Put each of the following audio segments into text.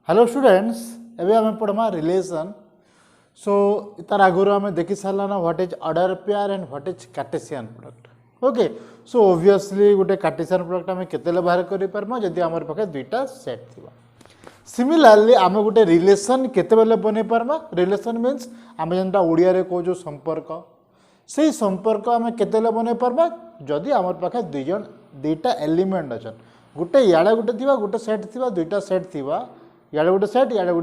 Hello students एबे आम पढ़मा relation. सो तार आगुरी आम देखी सारा ना what is order pair and what is Cartesian product. Okay so obviously गोटे कार्टेशियन प्रोडक्ट आम केते बाहर कर पार्मा जदि आम पाखे दुईटा सेट थिबा। सिमिलारली आम गोटे रिलेशन केते बेले बनै पार्मा। रिलेशन मीन्स आम जेनटा ओडिया रे कहूँ संपर्क, से संपर्क आम केते बनै पार्मा जदि आम पाखे दुईटा एलिमेंट अच्छा गोटे इे गोटे थिबा गोटे सेट थिबा दुईटा सेट थिबा इे गोटे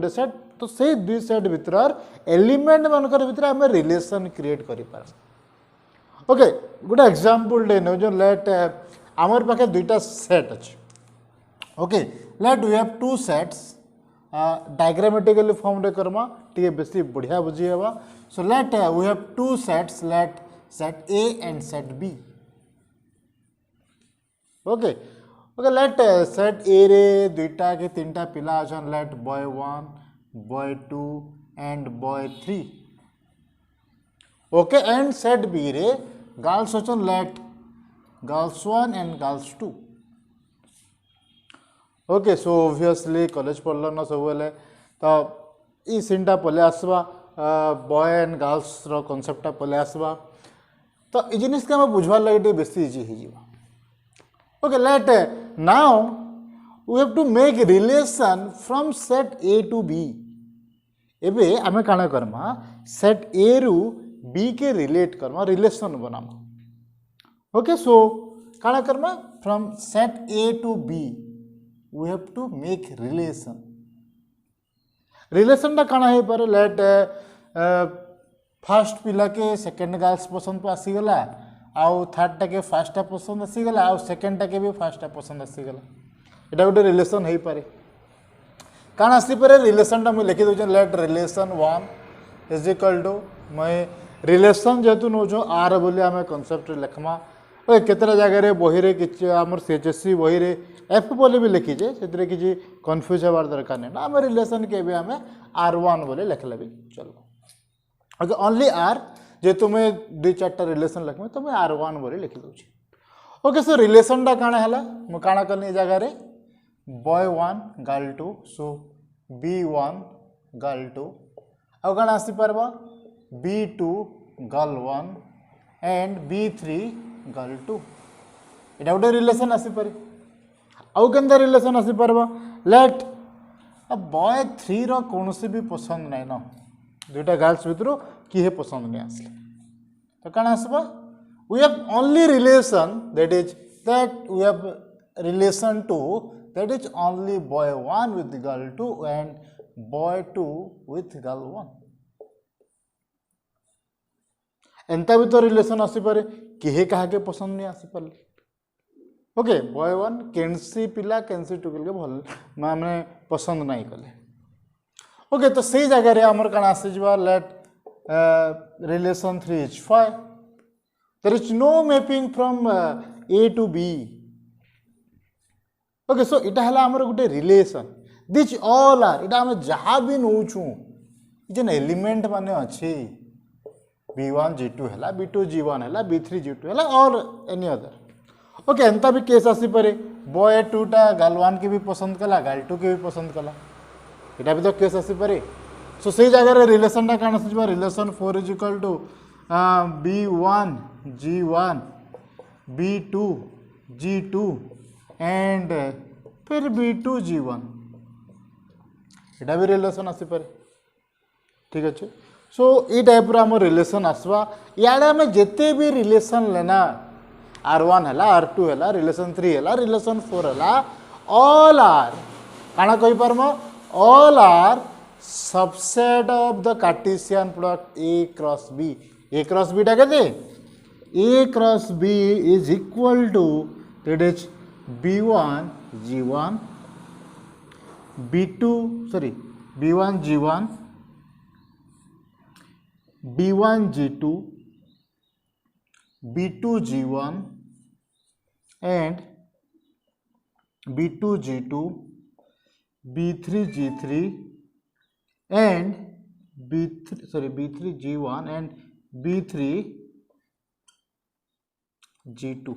सेट तो से दुई सेट भीतर एलिमेंट मानकर भीतर आम रिलेशन क्रिएट कर पार। ओके गोटे एग्जांपल दे नो जो लेट आमर पाखे दुईटा सेट अच्छे। Okay let we have two sets diagrammatically form रे करमा टी बेसी बढ़िया बुझी हेबा। So let we have two sets let set A and set B. Okay okay let set A रे दुईटा कि तीनटा पिला अछन let boy 1 boy 2 and boy 3। Okay and set B रे girls अछन late girls 1 and girls 2। Okay so obviously college पढ़ल न सब बेले तो ई सीनटा पले आसवा बॉय एंड गर्ल्स रो कॉन्सेप्टटा पले आसवा तो ई जिनिस के हम बुझवार लगे बेसी इजी हो जावा। Okay, let now we have to make relation from set A to B. एबे आमे काना करमा set A रु B के रिलेट करमा रिलेशन बनामा। ओके सो काना करमा from set A to B we have to make relation। Relation टा काना हे पारे लेट फर्स्ट पिला के सेकंड गर्ल्स पसंद पे आसी गला आउ थर्ड टा के फर्स्ट टा पसंद आसीगला आउ सेकेंड टा के भी फर्स्ट टा पसंद आसीगला एटा गोटे रिलेशन हो पारे। काण आसीपारे रिलेशन टा मुझे लिखी दूचे let relation 1 is equal to मैं रिलेशन जेहेतु नौ आर बोली आम कनसेप्ट लिखमा। केतटा जगह बही रे कि आम सीएचएससी बही रे एफ बोली भी लिखीचे से किसी कन्फ्यूज हबार दरकार नहीं ना आम रिलेशन के भी आम R1 बोली लिखले भी चलो। ओके ओनली आर जेहेतु मैं दुई चार्टा रिलेशन लिखमी तो मैं R1 बोली लिखी दूची। ओके सो रिलेशन टा काଣା है मुझे काଣା कली जगह रे बॉय 1 गर्ल 2 सो B1 गर्ल 2 आउ काଣା आसी परबा B2 girl 1 and B3 girl 2 एटा गोटे रिलेशन आसी पारे। आउ केनता रिलेशन आसी परबा लेट बॉय 3 रो कोनोसी भी पसंद नहीं ना दुईटा गर्ल्स भितर किए पसंद नहीं आसले तो कौन आसबा we have only relation that we have relation two that is only boy 1 with girl 2 and boy 2 with girl 1। एंता भी तो रिलेशन आसी पारे किए कहा के पसंद नहीं आसी पारे। ओके बॉय 1 केनसी पिला केनसी 2 के भल माने पसंद नहीं कले। ओके तो सही जगह रे हमर कण आसी जबा late relation 3 is 5 there is no mapping from A to B। okay so इटा हला हमर गुटे रिलेशन दिस ऑल आर इटा हम जहाँ भी नौचु जेन एलिमेंट माने अच्छे B1 G2 हला B2 G1 हला B3 G2 हला और एनी अदर। ओके एंता भी केस आसी पारे बॉय 2 टा गर्ल 1 के भी पसंद कला गर्ल 2 के भी पसंद कला इटा भी तो केस आसी पारे। सो से जगह रिलेशन टा कौन आसो relation 4 is equal to B1 G1 B2 G2 and फिर B2 G1 एटा भी रिलेशन आसी पारे ठीक अच्छे। सो ई टाइप रो हम रिलेशन आसवा याडे हम जेते भी रिलेशन लेना R1 है R2 है रिलेशन 3 है रिलेशन 4 है ऑल आर काना कहि परमो all are subset of the cartesian product A cross B। A cross B टा कहते A cross B is equal to that is B1 G1 B2 sorry B1 G1 B1 G2 B2 G1 and B2 G2 B3 G3 and B3 G1 and B3 G2।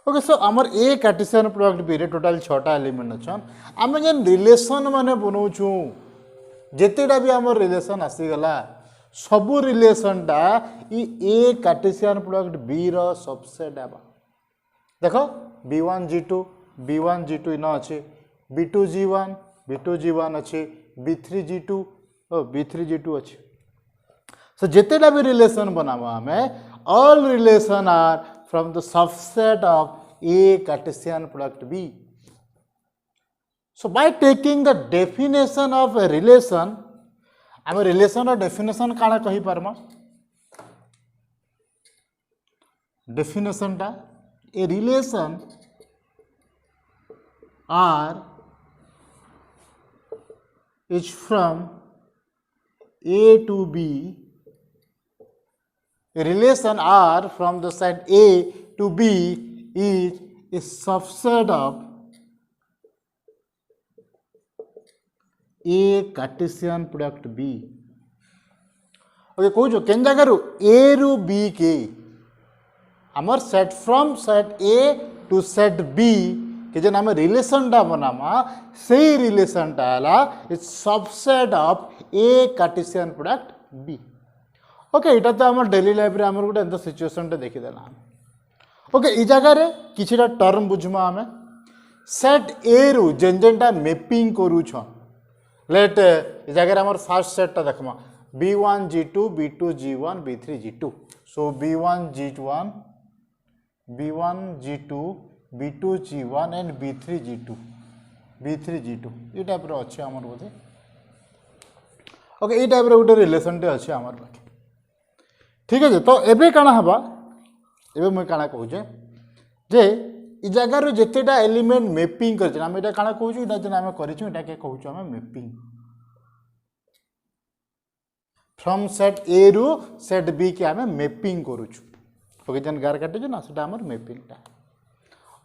Okay so आमर ए Cartesian product B रे total 6टा element अच्छन आम जेन relation माने बनाऊँ जितेटा भी आम relation आसीगला सबू रिलेशनटा ए Cartesian product B रो subset है देख B1G2 B1G2 इन अच्छे B2G1 B2G1 अच्छे B3G2 B3G2 अच्छे सो जितेटा भी रिलेशन बनावा हमें all relation are from the subset of A Cartesian product B so by taking the definition of a relation आम रिलेशन डेफिनेशन काଣା कहि पारमा डेफिनेशन टा a relation R is from A to B a relation R from the set A to B is a subset of A Cartesian product B. Okay कौच केन जगार A रु B के आमर set from set A to set B कि जेन आम relation टा बनामा से रिलेशन टा हला is subset of A Cartesian product B. Okay इटा तो आम डेली लाइफ रे आमर गोटे एंत सिचुएशन टे देखिदेला ओके ई जगार किछिटा टर्म बुझमा आमे सेट A रु जेन जेनटा मैपिंग करूछन लेट ई जगार आमर फर्स्ट सेट टा देखमा B1G2 B2G1 B3G2 so B1G1 B1G2 B2G1 and B3G2 B3G2 ये टाइप रो अच्छे आमर बोधे ओके ये टाइप रो गोटे रिलेशन टे अच्छे आमर पाखे ठीक है तो एबे काना हबा एबे मैं काना कहूचे जे इ जगह रो जेतेटा एलिमेंट मैपिंग करछ हम एटा काना कहूछु एटा जन हम करिछु एटा के कहूछु हम मैपिंग फ्रॉम सेट A रु सेट B के हम मैपिंग करूछु ओके जन गार काटे जो ना सेटा हमर मैपिंग टा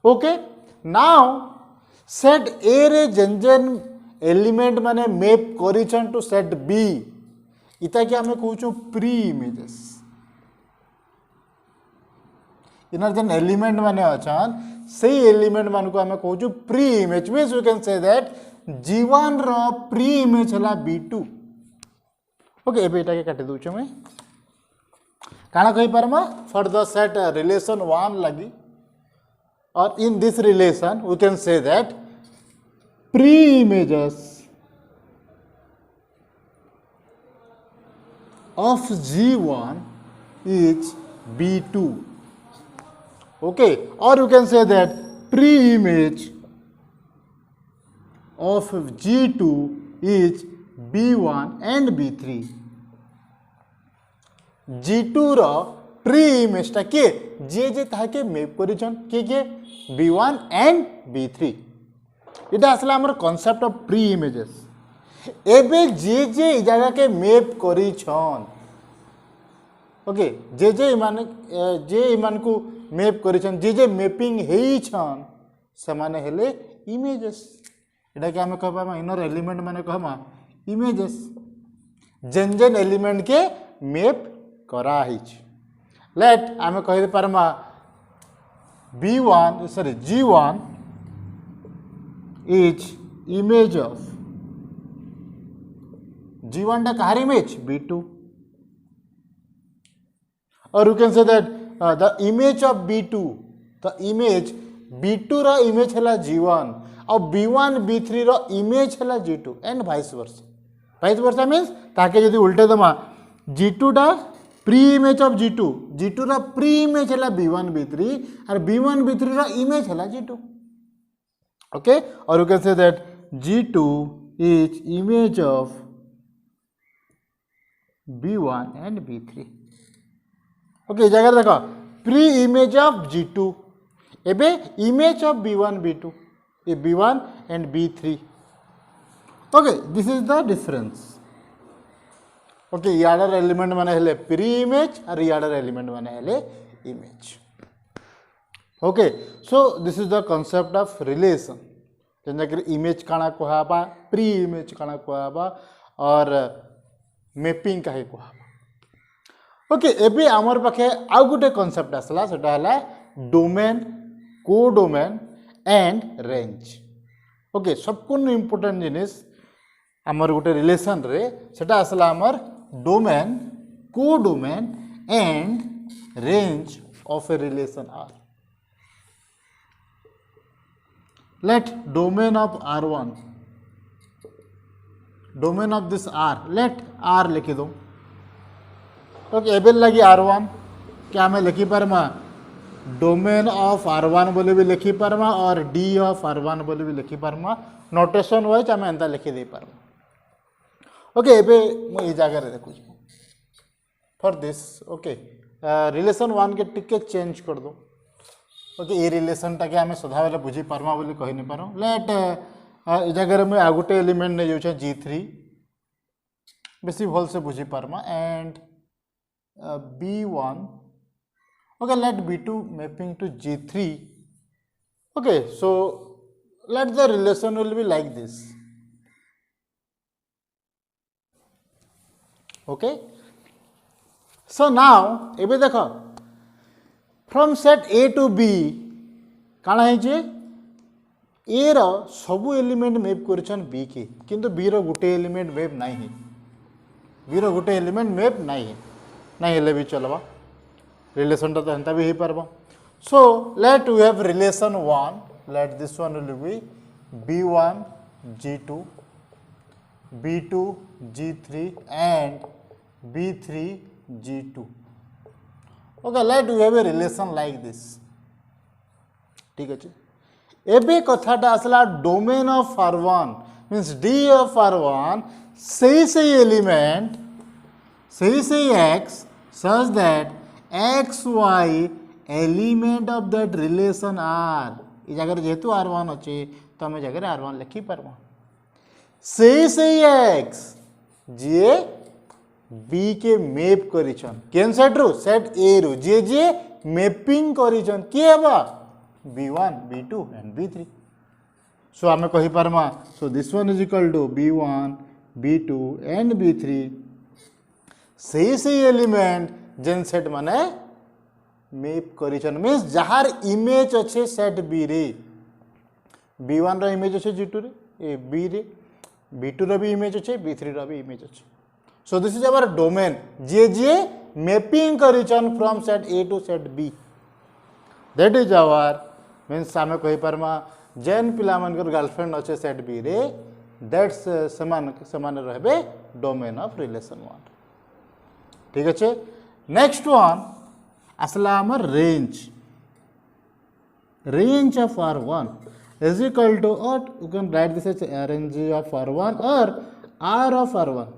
ओके नाउ सेट A रे जेन जेन एलिमेंट माने मैप करिछन टू सेट B इता के हमें कहूछु प्री इमेजेस इनर जेन एलिमेंट माने अछन से एलिमेंट मान को हमें कहूछु pre image means we can say that G1 रो प्री इमेज हला B2 ओके एबे इटा के काटे दोछु मैं काना कहि परमा फॉर द सेट रिलेशन 1 लगी or in this relation we can say that pre-images of G1 is B2 okay or you can say that pre-image of G2 is B1 and B3 G2 रो pre image टा के जे ताके map करिछन के B1 and B3 इटा असला हमर concept of pre images एबे जे इ जगह के मैप करिछन ओके जे इमान को मैप करिछन जे मैपिंग हेइछन से माने हेले इमेजेस इटा के हम कहबा इनर एलिमेंट माने कहमा इमेजेस जेन जेन एलिमेंट के मैप करा हिछ लेट आम कहि पारमा B1 sorry G1 is image of G1 टा कहार image B2 or you can say that the image of B2 the image B2 रा इमेज हला G1 और B1 B3 रा इमेज हला G2 and vice versa means ताके यदि उल्टे दमा G2 टा pre image of G2 G2 रा प्री इमेज हला B1 B3 और B1 B3 रा इमेज हला G2 okay or you can say that G2 is image of B1 and B3 okay जगह देखो प्री इमेज ऑफ G2 एबे image of B1 B2 ए B1 and B3 okay this is the difference okay याडर element माने हेले pre image or याडर element माने हेले image okay so this is the concept of relation जेना कि इमेज काना कहबा प्री इमेज काना कहबा और मैपिंग काहे कहबा ओके एबे हमर पाखे आ गुटे कांसेप्ट आसला सेटा हला domain codomain and range. Okay सबको इम्पोर्टेंट जिनिस आमर गोटे रिलेशन रे सेटा आसला आमर domain codomain and range of a relation R. Let domain of R1 domain of this R let R लिखी दो। ओके एबेल लगी R1 क्या हमें लिखी पारमा डोमेन ऑफ R1 बोले भी लिखी पारमा और डी ऑफ R1 बोले भी लिखी पारमा नोटेशन वाइज आम एंता लिखी दे पारमा। ओके एबे मुझे जगह देखु फॉर दिस ओके रिलेशन 1 के टिके चेंज कर दो। ओके ये रिलेशन टाके आम सदा बेले बुझी पारमा बोली कहि नहीं पारो। लेट ए जगह में आ गोटे एलिमेंट नहीं जाऊँ G3 बेसी भल से बुझी पारमा and B1 okay let B2 mapping to G3 okay so let the relation will be like this okay so now एबे देखो from set A to B काना है जे A रो सबु एलिमेंट मैप करछन B के किंतु B रो गुटे एलिमेंट मैप नहीं है B रो गुटे element map नहीं हेले भी चलबा रिलेशन तो एंता भी हो पारबा। So let we have relation 1 let this one will be B1 G2 B2 G3 and B3 G2 okay let we have a relation like this ठीक अच्छे। एबे कथाटा आसला domain of R1 means D of R1 सही element सही x such that x y element of that relation are ये जगह जेहेतु R1 अच्छे तो आम जगह R1 लिखी पार्मा सही x जे B के मैप करिछन केन सेट रू सेट A रू जे मैपिंग करिछन के हबा B1 B2 and B3 so आम कहि पार्मा so this one is equal to B1 B2 and B3 सही एलिमेंट जेन सेट माने मैप करिछन मीन्स जहार इमेज अच्छे सेट बी रे B1 रो इमेज अच्छे G2 रे ए बी रे B2 रो भी इमेज अच्छे B3 रो भी इमेज अच्छे so this is our domain जे मैपिंग करिछन from set A to set B that is our means आमे कहि परमा जेन पिला मनकर गर्लफ्रेंड अच्छे सेट बी रे दैट्स समान रहबे डोमेन ऑफ रिलेशन 1 ठीक अच्छे। नेक्स्ट वन आसला आमर range of R1 is equal to what you can write this as range of R1 or R of R1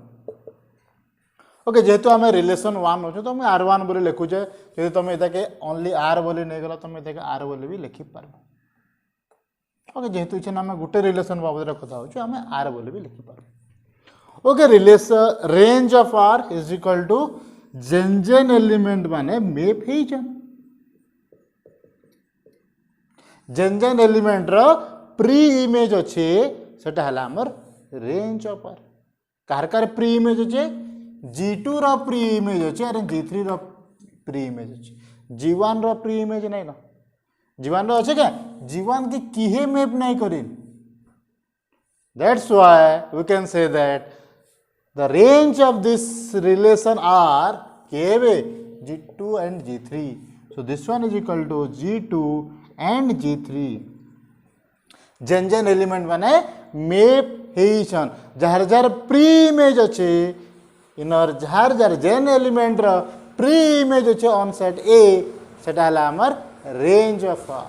okay जेहेतु आम रिलेशन 1 अच्छे तो आम R1 बोली लिखुचे यदि तुम ये ओनली R बोली नहीं गला तुम ये R बोली भी लिखि पार ओके जेहेतु इच्छा आम गोटे रिलेशन बाबद कथा हो आम R बोली भी लिखि पार ओके relation range of R is equal to जेन एलिमेंट माने मैप हेइछन जेन एलिमेंट रो प्री इमेज अच्छे सेटा हला हमर रेंज ऑफ R कार प्री इमेज अच्छे G2 रो प्री इमेज अच्छे और G3 रो प्री इमेज अच्छे G1 रो प्री इमेज नहीं ना G1 रो अच्छे क्या G1 के किहे मैप नहीं करिन that's why we can say that the range of this relation are kb G2 and G3 so this one is equal to G2 and G3 जेन element माने map हेइछन जार जार प्री इमेज अच्छे इनर जार जार जेन एलिमेंट रो प्री इमेज अच्छे ऑन सेट A सेटा हला हमर range of R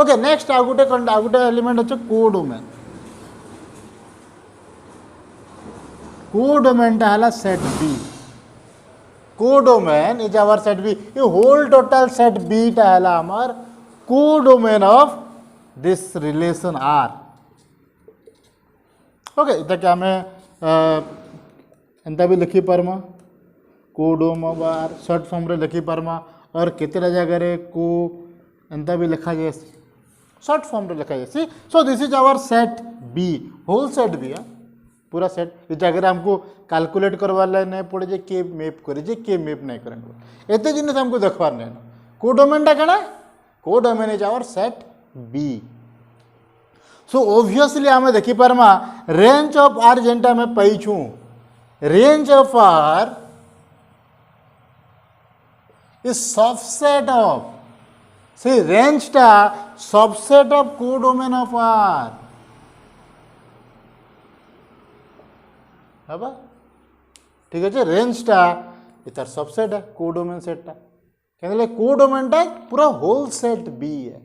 okay next आ गुटे एलिमेंट अच्छे कोडोमेन कोडोमेन टा set B codomain is our set B ये होल टोटल सेट B टा हला हमर codomain of this relation R okay इता क्या हमें एंता भी लिखि पारमा कोडोम ऑफ R शॉर्ट फॉर्म रे लिखि पारमा और केतेटा जगह रे को एंता भी लिखा जाय शॉर्ट फॉर्म रे लिखा जाय so this is our set B whole set B पूरा सेट इस जगह हमको कैलकुलेट करवा नहीं पड़े जे के मैप नहीं करें एत जिन हमको देखबार नहीं कोडोमेन टा कणा codomain is our set B. So obviously आम देखी पारमा रेंज ऑफ आर जेनटा आम पाइछू range of R is subset of से रेंज टा subset of codomain of R हबा ठीक अच्छे रेंज टा इतार सबसेट है कोडोमेन सेट टा कहले कोडोमेन टा पूरा होल सेट बी है।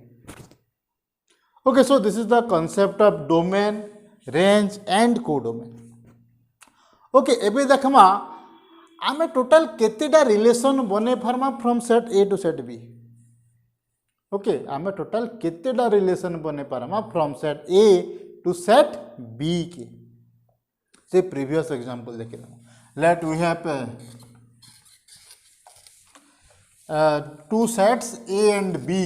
Okay so this is the concept of domain range and codomain। Okay एबे देखमा आमे टोटल केतेटा रिलेशन बने फार्मा from set A to set B. Okay आमे टोटल केतेटा रिलेशन बने पारमा from set A to set B के से प्रीवियस एग्जांपल देखिला let we have two sets A and B।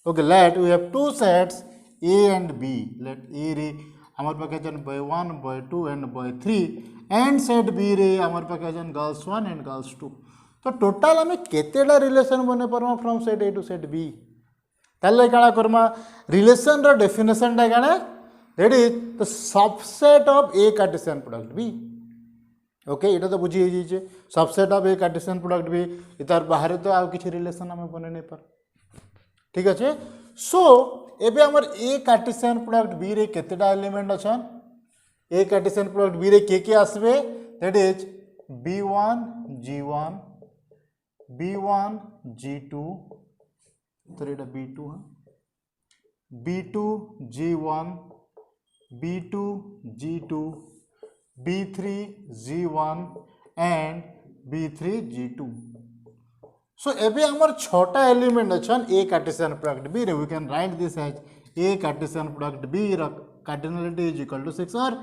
Okay, let we have two sets A and B। Let A रे हमारे पास जन boy 1 boy 2 and boy 3 and set B रे हमारे पास जन girls 1 and girls 2। तो total हमें केतेटा रिलेशन बने परमा from set A to set B। ताले काना करमा रिलेशन रो डेफिनेशन टा काना that is the subset of A Cartesian product B। Okay इटा तो बुझी जाइए subset of A Cartesian product भी इतार बाहर तो आउ किछि रिलेशन आमे बने नै पर ठीक अच्छे। सो एबे हमर ए कार्टेशियन प्रोडक्ट बी रे केतेटा एलिमेंट अछन ए कार्टेशियन प्रोडक्ट बी रे के आसबे that is b1 g1 b1 g2 तो एटा b2 b2 g1 b2 g2 b3 g1 and b3 g2। सो एबे हमर छोटा एलिमेंट अछन ए कार्टेशियन प्रोडक्ट बी रे we can write this as A Cartesian product B र cardinality is equal to 6 और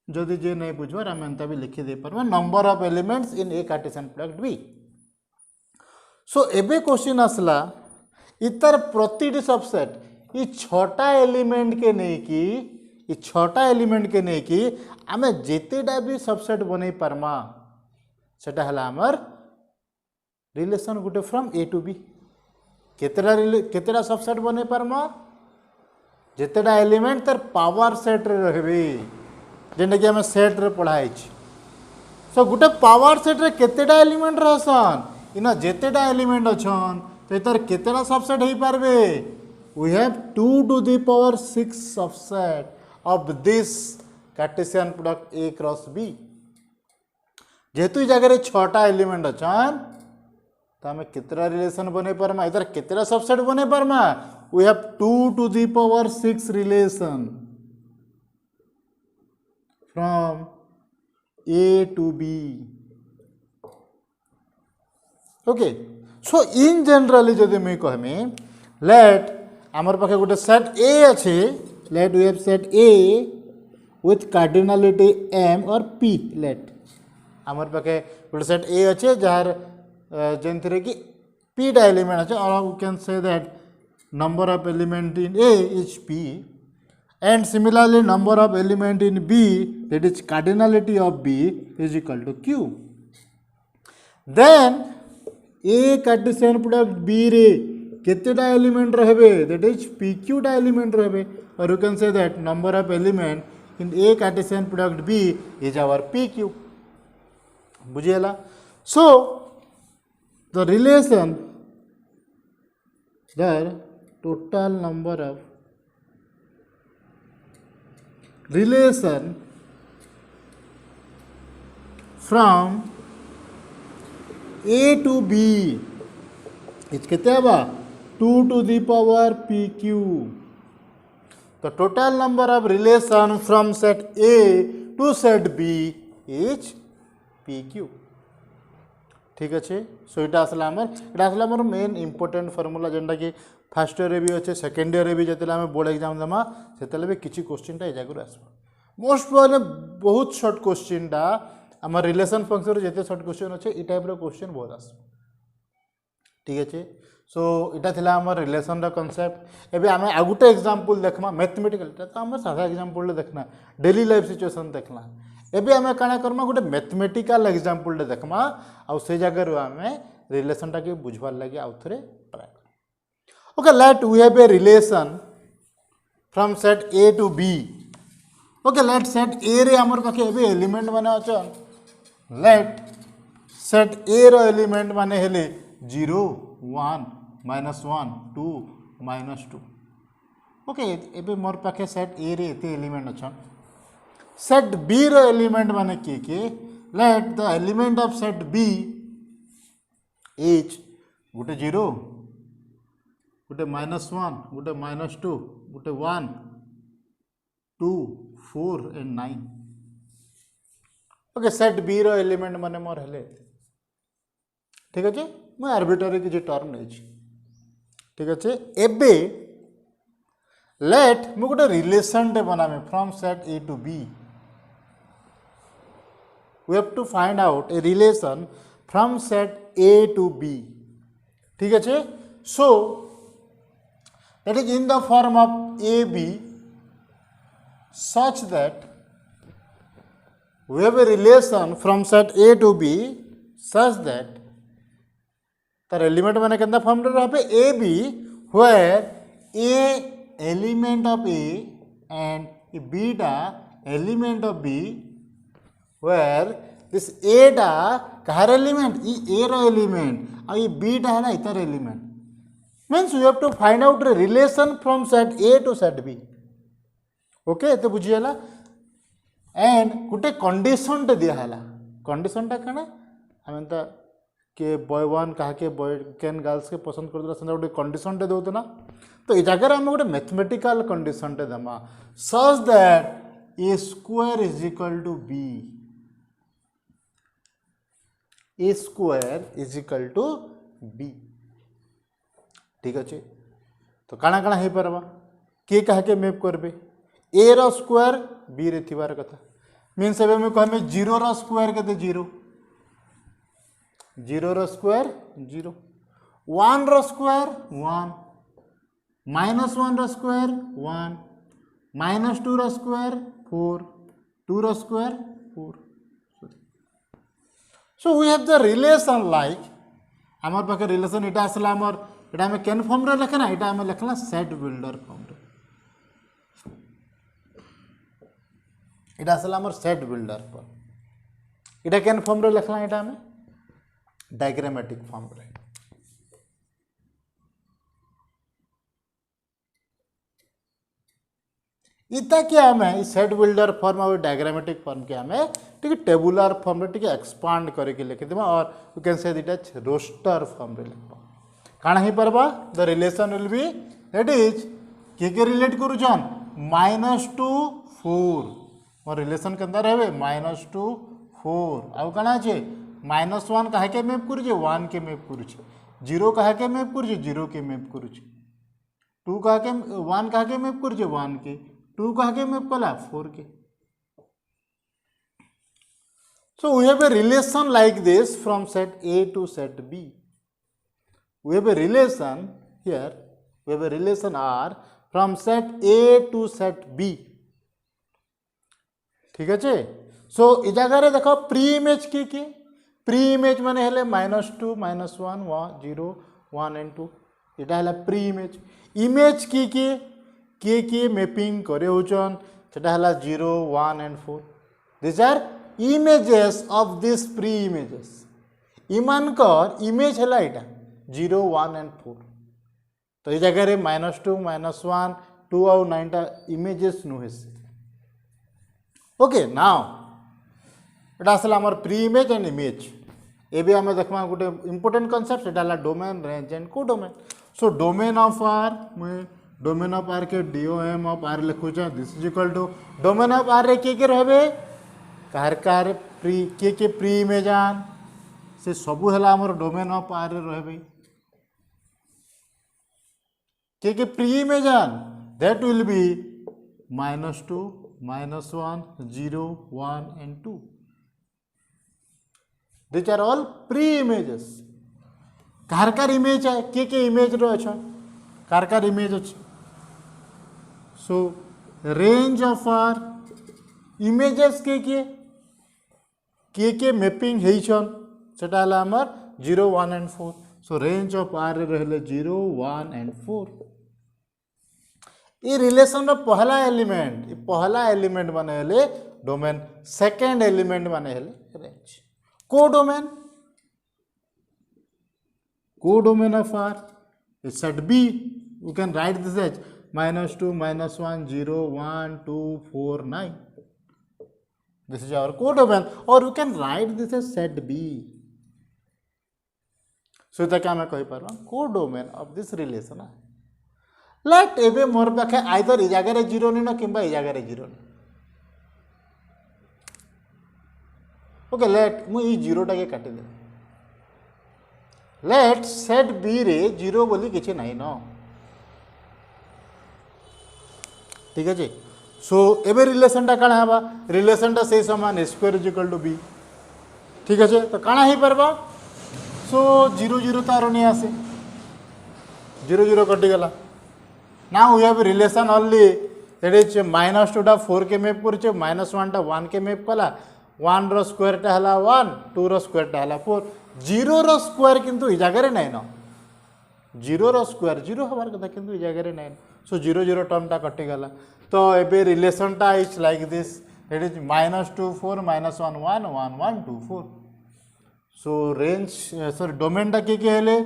जदि जे नै बुझबार हम एंता भी लिखि दे परबा number of elements in A Cartesian product B. So एबे क्वेश्चन आसला इतर प्रतिटी सबसेट ई छोटा एलिमेंट के नै की ये छोटा एलिमेंट के नहीं कि आमे जेतेटा भी सबसेट बनै परमा सेटा हला हमर रिलेशन गुटे फ्रॉम ए टू बी केतेटा सबसेट बनै परमा जेतेटा एलिमेंट तर पावर सेट रे रहबे जेने कि हमें सेट रे पढ़ाई छी। सो गुटे पावर सेट रे केतेटा एलिमेंट रहसन इना जेतेटा एलिमेंट अछन तो इतर केतेटा सबसेट हे पारबे we have 2 to the power 6 subset of this Cartesian product A cross B। जेहेतु जगह छोटा एलिमेंट अछन तो हमें कितना रिलेशन बने परमा इधर कितना सबसेट बने परमा we have 2 to the power 6 relation from A to B। Okay so in generally जदि मैं कहमी लेट आमर पाखे गोटे सेट A अच्छे let we have set A with cardinality M or P। let आमर पाखे गोटे सेट A अच्छे जार जेनथिरे कि P टा एलिमेंट अच्छे और we can say that number of element in A is P and similarly number of element in B that is cardinality of B is equal to Q। then A Cartesian product B रे केतेटा element रहबे that is PQ टा element रहबे or you can say that number of element in A Cartesian product B is our PQ। बुझिएला। So the relation दर total number of relation from A to B is केते बा 2 to the power PQ। The total number of relation from set A to set B is PQ। ठीक अच्छे। सो इटा आसला हमर main important formula जेनटा कि first year रे भी अच्छे सेकेंड ईयर रे भी जतले हम बोर्ड एग्जाम देमा सेतले भी किछि क्वेश्चन टा ए जागु आसबा मोस्ट वाले बहुत शॉर्ट क्वेश्चन टा हमर रिलेशन फंक्शन रे जते शॉर्ट क्वेश्चन अच्छे ई टाइप रो क्वेश्चन बहुत आस ठीक अच्छे। सो इटा थिला हमर रिलेशन रा कांसेप्ट एबे हमें आ गुटे एग्जांपल देखमा मैथमेटिकल तो हम सादा एग्जांपल ले देखना डेली लाइफ सिचुएशन देखना एबे हमें काना करमा गुटे मैथमेटिकल एग्जांपल ले देखमा आ से जगह रो हमें रिलेशन टाके बुझवार लगे आउ थे ट्राए। Okay let we have a relation from set A to B. Okay let set A रे आमर पाखे एबे एलिमेंट माने अछन। लेट सेट ए रो एलिमेंट माने हेले 0 1 -1 2 -2। ओके एबे मोर पाखे सेट ए रे एते एलिमेंट अछन। सेट बी रो एलिमेंट माने के let the element of set B is गोटे 0 गोटे -1 गोटे -2 गोटे 1 2 4 एंड 9। ओके सेट बी रो एलिमेंट माने मोर हेले ठीक अच्छे मुझे आर्बिट्रारी किसी टर्म नहीं ठीक अच्छे। एबे लेट मु गोटे रिलेशन टे बनामे from set A to B. We have to find out a relation from set A to B ठीक अच्छे। So that is in the form of A B such that we have a relation from set A to B such that तार element माने केंदा form रे रहबे A B where A element of A and B टा element of B where this A टा कहार element ई A रो एलिमेंट आ ई B टा है ना इतर element means we have to find out a relation from set A to set B। Okay तो बुझीगला एंड गोटे कंडीशन टे दिहला कंडीशन टा कना हमें तो के बॉय वन कहा के बॉय कैन गर्ल्स के पसंद कर दिला संदा गोटे कंडीशन टे दउत ना। तो ए जगह हम गोटे मैथमेटिकल कंडीशन टे दमा such that A square is equal to B A square is equal to B ठीक अच्छे। तो काना काना हो पारबा के कहा के मैप करबे ए रो स्क्वायर बी रे थिबार कथा मीन्स एबे मैं कहमे 0 रो स्क्वायर केते 0 0 रो स्क्वायर 0 1 रो स्क्वायर 1 -1 रो स्क्वायर 1 -2 रो स्क्वायर 4 2 रो square 4। So we have the relation like हमर पाखे रिलेशन इटा आसला हमर इटा हमें केन फॉर्म रे लिखना इटा हमें लिखला सेट बिल्डर फॉर्म रे इटा आसला हमर सेट बिल्डर पर इटा केन फॉर्म रे लिखला इटा हमें डायग्रामेटिक फॉर्म रे। इता क्या हमें सेट बिल्डर फॉर्म और डायग्रामेटिक फॉर्म के हमें ठीक टेबुलर फॉर्म रे ठीक एक्सपांड करके लिख देबा or you can say that is roster form रे लिखबा काना ही परबा the relation will be that is के रिलेट करूछन -2 4 मोर रिलेशन के अंदर रहबे -2 4 आउ काना छे -1 काहे के मैप करू छे 1 के मैप करू छे 0 काहे के मैप करू छे 0 के मैप करू छे 2 काहे के 1 काहे के मैप करू छे 1 के 2 काहे के मैप कला 4 के। So we have a relation like this from set A to set B. We have a relation here, we have a relation R from set A to set B. ठीक है। सो इ जगह देखो प्री इमेज के pre image माने हेले -2 -1 0 1 and 2 इटा हेला प्री इमेज इमेज के मैपिंग करे होचन सेटा हेला 0 1 and 4 this are images of this pre images इमानकर इमेज हेला इटा 0 1 एंड 4। तो ये जगह -2 -1 2 और 9 टा इमेजेस नुहे से ओके। नाउ एटा आसला हमर प्री इमेज एंड इमेज एबे हमें देखमा गोटे इंपोर्टेंट कांसेप्ट सेटा ला domain range and codomain. So domain of R मैं डोमेन ऑफ आर के डीओएम ऑफ आर लिखु छ this is equal to domain of R रे के रहबे कार प्री के प्री इमेज आन से सबु हला हमर डोमेन ऑफ आर रे रहबे के प्री इमेज आन that will be -2 -1 0 1 and 2 these are all pre images कार इमेज है के इमेज रो अच्छा कार इमेज अच्छे। So range of R images के मैपिंग हेइछन सेटा हला हमर 0 1 and 4 so range of R रे रहले 0 1 and 4 ये रिलेशन रो पहला एलिमेंट माने हेले डोमेन सेकंड एलिमेंट माने हेले range codomain of R is set B. You can write this as -2 -1 0 1 2 4 9. This is our codomain, or you can write this as set B. So that क्या मैं कही पारबा codomain of this relation let एबे मोर पाखे either इ जगह रे 0 नि न किंबा इ जगह रे 0 नि ओके लेट मु इ 0 टा के काटि दे लेट सेट बी रे 0 बोली किछि नाही न ठीक है जी सो एबे रिलेशन टा काना हबा रिलेशन टा से समान a square is equal to b ठीक है तो काना ही परबा सो 0 0 तार नहीं आसे 0 0 कटि गला now we have relation only that is -2 टा 4 के मैप करछे -1 टा 1 के मैप कला 1 रो स्क्वायर टा हला 1 2 रो स्क्वायर टा हला 4 0 रो स्क्वायर किंतु इ जगह रे नै न 0 रो स्क्वायर 0 हबार कथा किंतु इ जगह रे नै सो 0 0 टर्म टा कटि गला तो एबे रिलेशन टा is like this that is -2 4 -1 1 1 1 2 4 so range sorry domain टा के हेले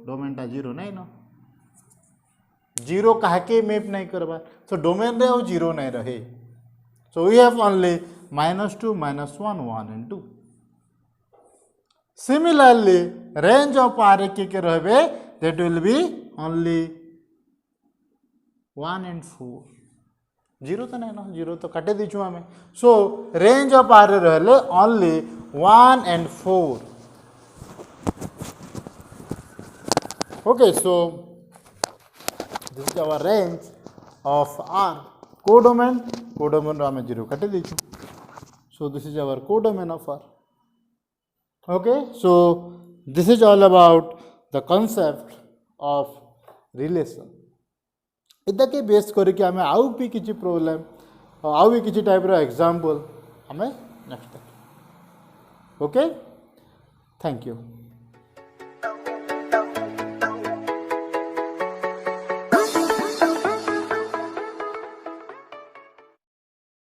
डोमेन टा 0 नै न 0 काहे मैप नहीं करबा सो डोमेन रे 0 नहीं रहे सो we have only -2 -1 1 and 2 similarly range of r के रहबे that will be only 1 and 4 0 तो नहीं ना 0 तो काटे दीचु हमें सो रेंज ऑफ आर रहले only 1 and 4 okay so this is our range of r codomain रो हमें 0 काटे दीचु so this is our codomain of r okay so this is all about the concept of relation इदा के base करके हमें आउ भी किसी प्रॉब्लम आउ भी किसी टाइप रो एग्जांपल हमें नेक्स्ट ओके थैंक यू